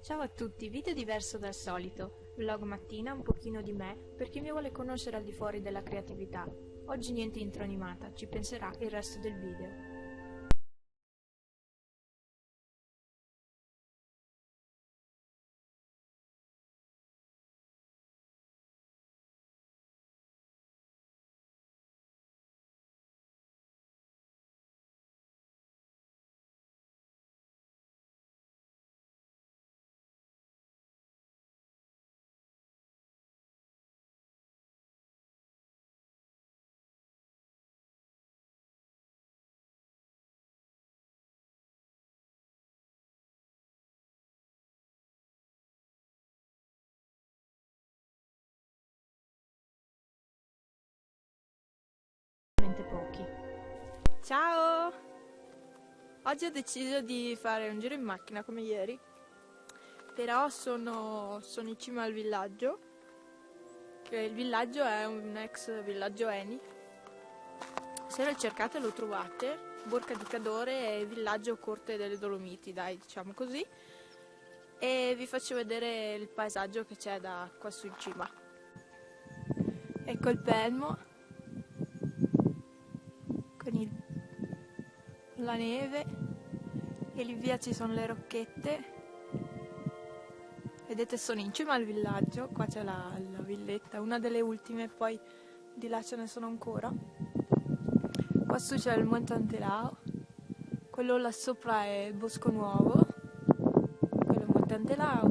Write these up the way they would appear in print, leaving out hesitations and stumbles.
Ciao a tutti, video diverso dal solito, vlog mattina, un pochino di me, per chi mi vuole conoscere al di fuori della creatività. Oggi niente intro animata, ci penserà il resto del video. Pochi. Ciao! Oggi ho deciso di fare un giro in macchina come ieri, però sono in cima al villaggio, che il villaggio è un ex villaggio Eni. Se lo cercate lo trovate, Borca di Cadore e villaggio Corte delle Dolomiti, dai, diciamo così, e vi faccio vedere il paesaggio che c'è da qua su in cima. Ecco il Pelmo con la neve e lì via ci sono le rocchette. Vedete, sono in cima al villaggio, qua c'è la villetta, una delle ultime, poi di là ce ne sono ancora. Qua su c'è il Monte Antelao, quello là sopra è il Bosco Nuovo, quello è il Monte Antelao.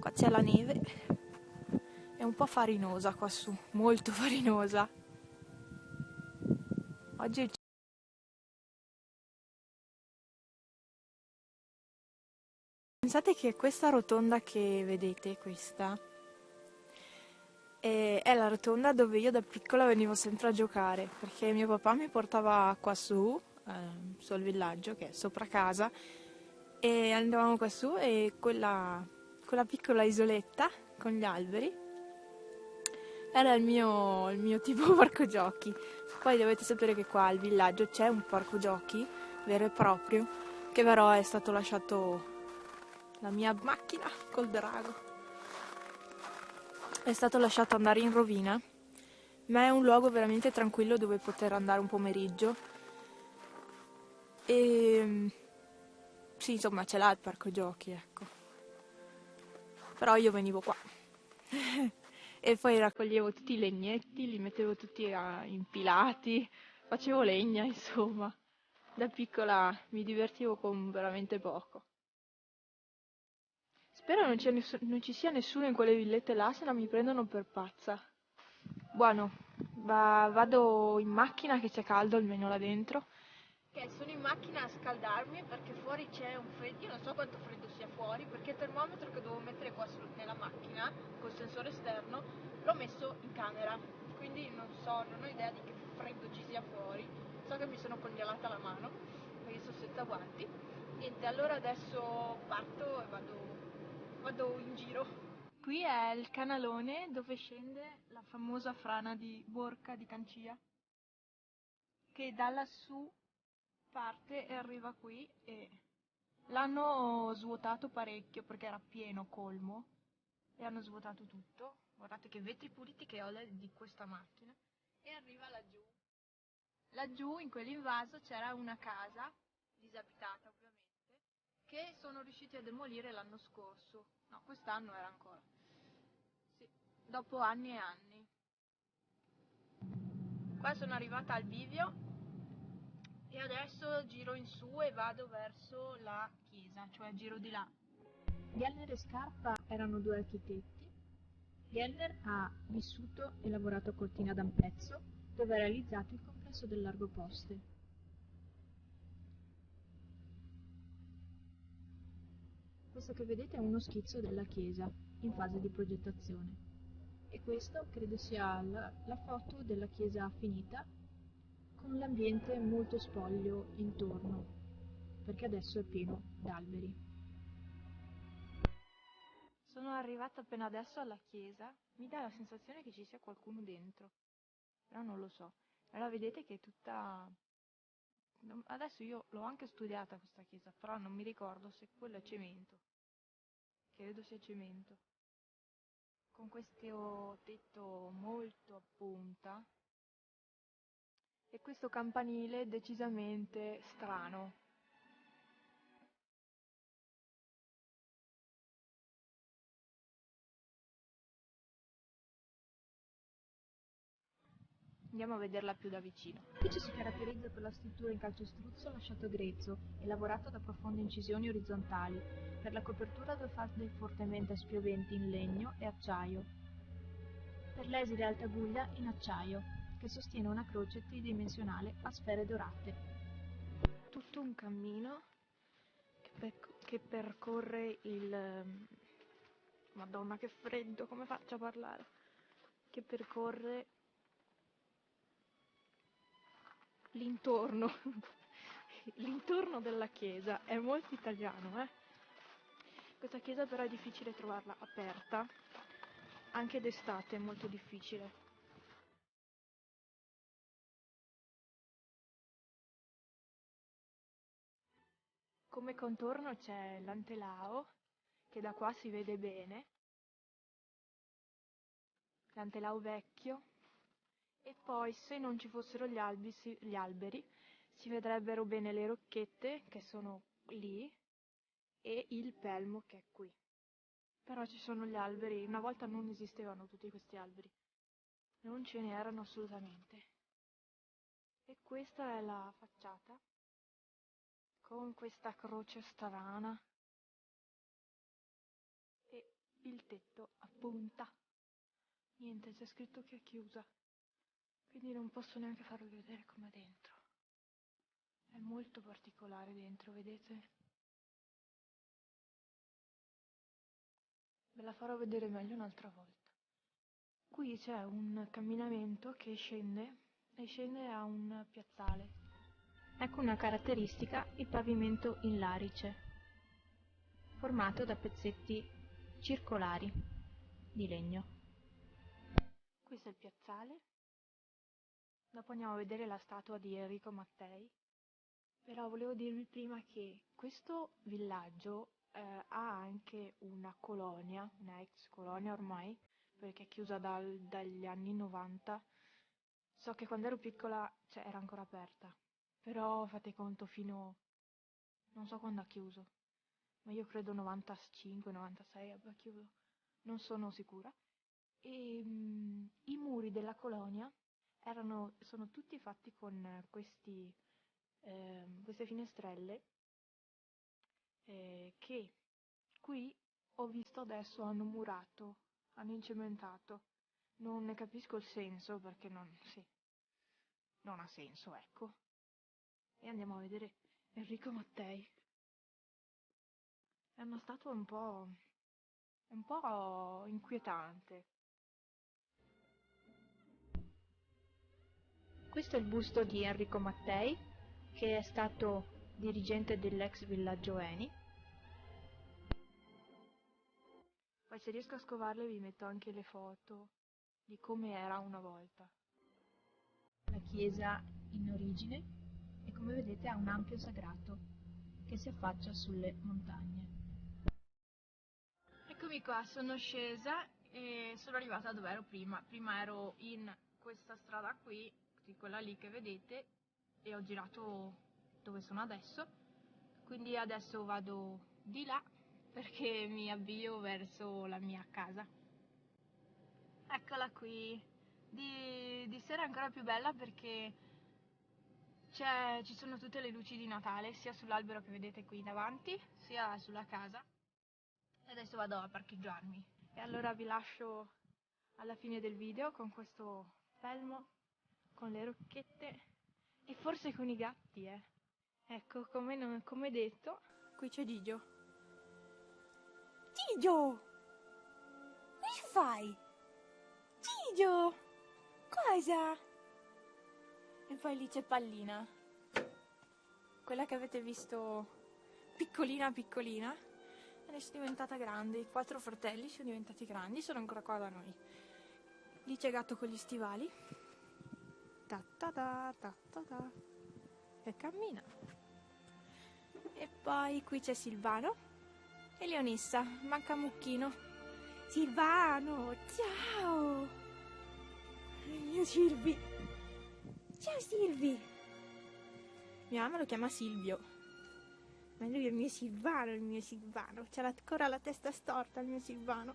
Qua c'è la neve, è un po' farinosa qua su, molto farinosa. Oggi pensate che questa rotonda che vedete, questa, è la rotonda dove io da piccola venivo sempre a giocare, perché mio papà mi portava qua su, sul villaggio, che è sopra casa, e andavamo qua su e quella piccola isoletta con gli alberi era il mio tipo parco giochi. Poi dovete sapere che qua al villaggio c'è un parco giochi vero e proprio, che però è stato lasciato, la mia macchina col drago è stato lasciato andare in rovina, ma è un luogo veramente tranquillo dove poter andare un pomeriggio. E sì, insomma, ce l'ha il parco giochi, ecco. Però io venivo qua e poi raccoglievo tutti i legnetti, li mettevo tutti impilati, facevo legna, insomma. Da piccola mi divertivo con veramente poco. Spero non ci sia nessuno in quelle villette là, se no mi prendono per pazza. Buono, vado in macchina che c'è caldo almeno là dentro. Ok, sono in macchina a scaldarmi perché fuori c'è un freddo, io non so quanto freddo sia fuori, perché il termometro che devo mettere qua nella macchina, col sensore esterno, l'ho messo in camera, quindi non ho idea di che freddo ci sia fuori, so che mi sono congelata la mano, perché sono senza guanti. Niente, allora adesso parto e vado in giro. Qui è il canalone dove scende la famosa frana di Borca di Cancia, che da lassù parte e arriva qui, e l'hanno svuotato parecchio perché era pieno colmo e hanno svuotato tutto. Guardate che vetri puliti che ho di questa macchina, e arriva laggiù. Laggiù in quell'invaso c'era una casa disabitata ovviamente, che sono riusciti a demolire l'anno scorso, no, quest'anno era ancora, sì, dopo anni e anni. Qua sono arrivata al bivio e adesso giro in su e vado verso la chiesa, cioè giro di là. Gellner e Scarpa erano due architetti. Gellner ha vissuto e lavorato a Cortina d'Ampezzo, dove ha realizzato il complesso del Largo Poste. Questo che vedete è uno schizzo della chiesa, in fase di progettazione. E questo credo sia la foto della chiesa finita, con l'ambiente molto spoglio intorno, perché adesso è pieno d'alberi. Sono arrivata appena adesso alla chiesa, mi dà la sensazione che ci sia qualcuno dentro, però non lo so. Allora vedete che è tutta... Adesso io l'ho anche studiata questa chiesa, però non mi ricordo se quello è cemento. credo sia cemento, con questo tetto molto a punta e questo campanile decisamente strano. Andiamo a vederla più da vicino. L'edificio si caratterizza per la struttura in calcestruzzo lasciato grezzo e lavorato da profonde incisioni orizzontali, per la copertura da falde fortemente spioventi in legno e acciaio, per l'esile altaguglia in acciaio, che sostiene una croce tridimensionale a sfere dorate. Tutto un cammino che percorre il... Madonna, che freddo, come faccio a parlare? Che percorre l'intorno, l'intorno della chiesa. È molto italiano, eh? Questa chiesa però è difficile trovarla aperta, anche d'estate è molto difficile. Come contorno c'è l'Antelao, che da qua si vede bene, l'Antelao vecchio, e poi se non ci fossero gli alberi si vedrebbero bene le rocchette che sono lì e il pelmo che è qui. Però ci sono gli alberi, una volta non esistevano tutti questi alberi, non ce n'erano assolutamente. E questa è la facciata, con questa croce strana e il tetto a punta. Niente, c'è scritto che è chiusa, quindi non posso neanche farvi vedere com'è dentro. È molto particolare dentro, vedete? Ve la farò vedere meglio un'altra volta. Qui c'è un camminamento che scende e scende a un piazzale. Ecco una caratteristica, il pavimento in larice, formato da pezzetti circolari di legno. Questo è il piazzale. Dopo andiamo a vedere la statua di Enrico Mattei. Però volevo dirvi prima che questo villaggio ha anche una colonia, una ex colonia ormai, perché è chiusa dagli anni 90. So che quando ero piccola, cioè, era ancora aperta, però fate conto non so quando ha chiuso, ma io credo 95, 96 abbia chiuso, non sono sicura. E i muri della colonia sono tutti fatti con queste finestrelle che qui ho visto adesso hanno murato, hanno incementato. Non ne capisco il senso perché non ha senso, ecco. E andiamo a vedere Enrico Mattei. È una statua un po' inquietante. Questo è il busto di Enrico Mattei, che è stato dirigente dell'ex villaggio Eni. Poi se riesco a scovarle vi metto anche le foto di come era una volta. La chiesa in origine e come vedete ha un ampio sagrato che si affaccia sulle montagne. Eccomi qua, sono scesa e sono arrivata dove ero prima. Prima ero in questa strada qui, di quella lì che vedete, e ho girato dove sono adesso. Quindi adesso vado di là perché mi avvio verso la mia casa. Eccola qui. Di sera è ancora più bella perché ci sono tutte le luci di Natale, sia sull'albero che vedete qui davanti, sia sulla casa. E adesso vado a parcheggiarmi. E allora vi lascio alla fine del video con questo pelmo, con le rocchette e forse con i gatti, Ecco, come detto, qui c'è Gigio. Gigio! Che fai? Gigio! Cosa? E poi lì c'è Pallina, quella che avete visto piccolina piccolina, adesso è diventata grande, i 4 fratelli sono diventati grandi, sono ancora qua da noi. Lì c'è Gatto con gli stivali, ta ta ta ta ta ta, che cammina. E poi qui c'è Silvano, E Leonessa, manca Mucchino. Silvano, ciao! Il mio Silvi. Ciao Silvi! Mia mamma lo chiama Silvio. Ma lui è il mio Silvano, il mio Silvano. C'ha ancora la testa storta, il mio Silvano.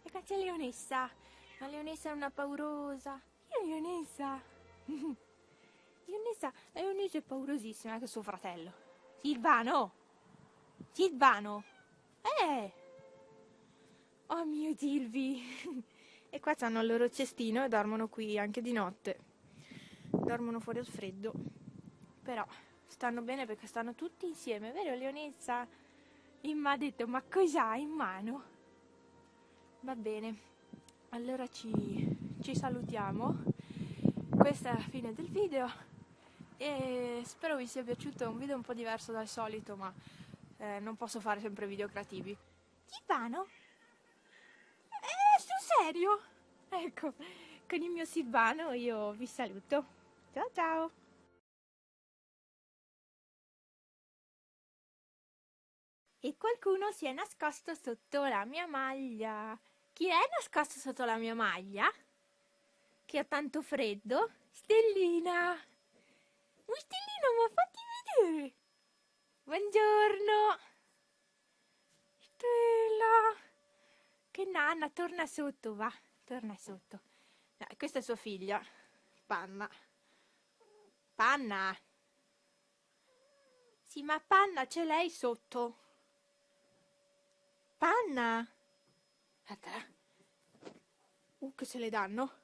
E qua c'è Leonessa. Ma Leonessa è una paurosa. Io Leonessa. Leonessa è paurosissima, anche suo fratello. Silvano! Silvano! Oh mio Silvi! E qua hanno il loro cestino e dormono qui anche di notte. Dormono fuori al freddo. Però stanno bene perché stanno tutti insieme, vero Leonessa? E mi ha detto, ma cos'hai in mano? Va bene, allora ci salutiamo. Questa è la fine del video. E spero vi sia piaciuto, è un video un po' diverso dal solito, ma non posso fare sempre video creativi. Silvano? Sul serio? Ecco, con il mio Silvano io vi saluto. Ciao ciao! E qualcuno si è nascosto sotto la mia maglia. Chi è nascosto sotto la mia maglia? Che ha tanto freddo? Stellina! Stellina, ma fatti vedere! Buongiorno! Stella! Che nanna, torna sotto, va, torna sotto. No, questa è sua figlia, Panna. Panna! Sì, ma Panna c'è lei sotto. Panna! Aspetta. Che se le danno?